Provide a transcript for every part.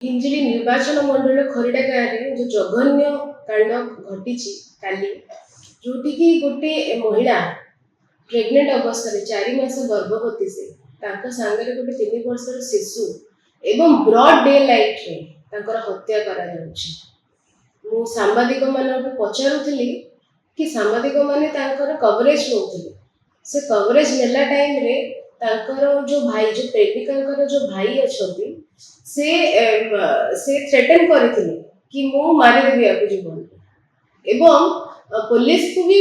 हिंजिली निर्वाचन मंडल खरीडा गाँव जो जघन्य कांड घटी काली जोटि की गोटे महिला प्रेग्नेंट अवस्था 4 मास गर्भवती से सांगे गोटे 3 वर्षर शिशु एवं ब्रॉड डे लाइट रे हत्या करा मु सांबादिक मान पचारुली कि सांबादिक माने कवरेज नौले से कवरेज नेला टाइम रे जो भाई जो प्रेमिका जो भाई अच्छा से थ्रेटन करथिले कि मु मारी देबी आपको जीवन एवं पुलिस को भी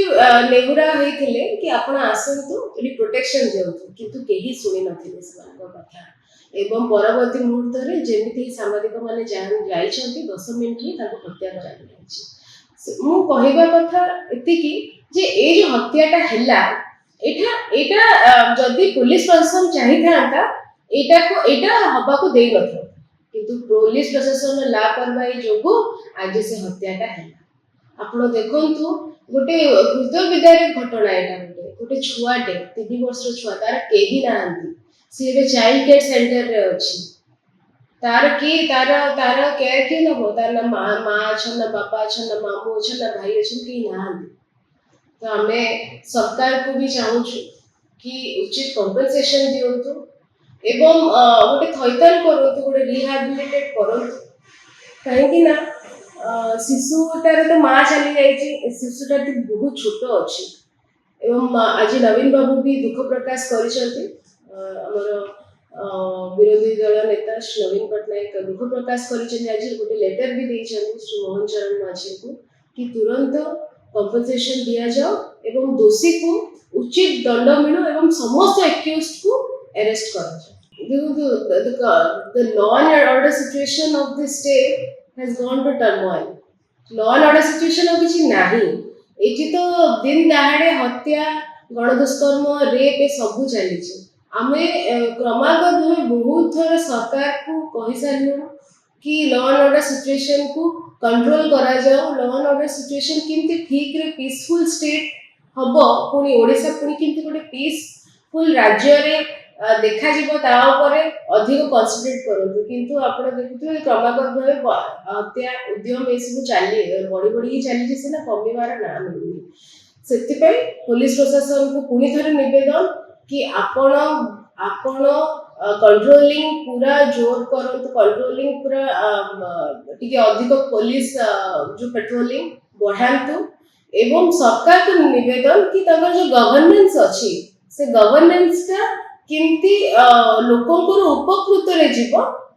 नेहुरा होइथिले कि आपण आसंतु एडी प्रोटेक्शन देउथु किंतु केही सुनि नथिले समान कथा एवं परवर्ती मुहूर्त रे जेमिति सामाजिक माने जाई छथि 10 मिनिट रे ताको हत्या करा गेछि मु कहबा कथा एति कि जे ए जो हत्याटा हैला एटा जदि पुलिस प्रशासन चाहि थांता एटा हबा को देई नथो किंतु पुलिस प्रशासन लापरवाही जोगु आज से हत्याटा है आपण देखंतु गोटे हृदय विदारक घटना एटा गोटे छुआटे 3 वर्षर छुआ तार केही नाहंती सी एबे चाइल्ड केयर सेंटर रे अछि तार केयर के नबो तार ना मां छ ना बापा छ ना मामू छ ना भाई छ के नाहंती तो हमें सरकार को भी चाहू कि उचित कंपनसेशन दियंतु एवं गोटे थैथल करंतु गोटे रिहैबिलिटेट करंतु कहीं ना शिशुटार तो माँ चली जाइए शिशुटा बहुत छोट अच्छी एवं आज नवीन बाबू भी दुख प्रकाश कर विरोधी दल नेता श्री नवीन पट्टनायक दुख प्रकाश कर गोटे लेटर भी देते श्री मोहन चरण माझी को कि तुरंत कंपनसेशन दिया जाओ एवं दोषी को उचित दंड मिलो एवं समस्त एक्यूज्ड को अरेस्ट कर the law and order situation of the state has gone to turmoil. Law and order situation of किसी नहीं एठी तो दिन दहाड़े हत्या गणदुष्कर्म रेप सबू चली आमे क्रमागत भाव बहुत थर सरकार को कही सारू कि लॉ एंड ऑर्डर सिचुएशन को कंट्रोल करा जाओ लॉ एंड ऑर्डर सिचुएशन किंती ठीक रे पीसफुल स्टेट हबो पुनी ओडिसा पुनी किंती गोटे पीसफुल राज्य रे देखा जीवो ता ऊपर अधिक कॉन्सेंट्रेट करंतु किंतु आपण देखुथु क्रमागत भाव हत्या उद्यम ए सब चली बड़ी बड़ी चली से ना कमीबार ना मिलुनी सेति पे पुलिस प्रशासन को पुनी थरे निवेदन कि आपण कंट्रोलिंग पूरा जोर करंतु कंट्रोलिंग पूरा टिके अधिक पुलिस जो पेट्रोलिंग बढ़ांतु एवं सरकार को निवेदन कि तगर जो गवर्नेंस अछि से गवर्नेंस का किंती लोकंकर उपकृत रे जीव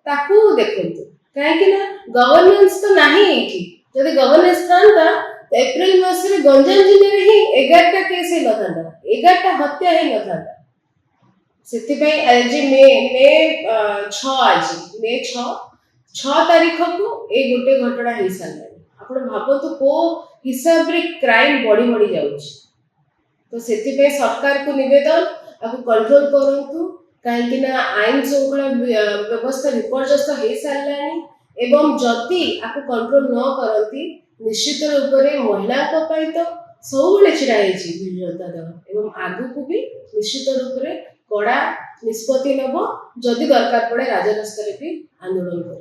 ताकू देखंतु काहे कि ना गवर्नेंस तो नाही एकी जदि गवर्नेंस थांता अप्रैल मास रे गंजाम जिले रे ही 11टा केस हे नथांता 11टा हत्या हे नथांता सेति पई आज मे 6 तारीख को ए गोटे घटना हे साला आपण भाबतो को हिसाब रे क्राइम बढ़ी जाउछ तो सेति पे सरकार को निवेदन आपको कंट्रोल करंतु कहीं ना आईन श्रृंखला व्यवस्था विपर्यस्त हो सारानी एवं जदि आपको कंट्रोल न करती निश्चित रूप से महिला तो सब छिड़ा जनता दल एवं आगु को भी निश्चित रूप से कड़ा निष्पत्ति नब जदि दरकार पड़े राजरास्ता भी आंदोलन कर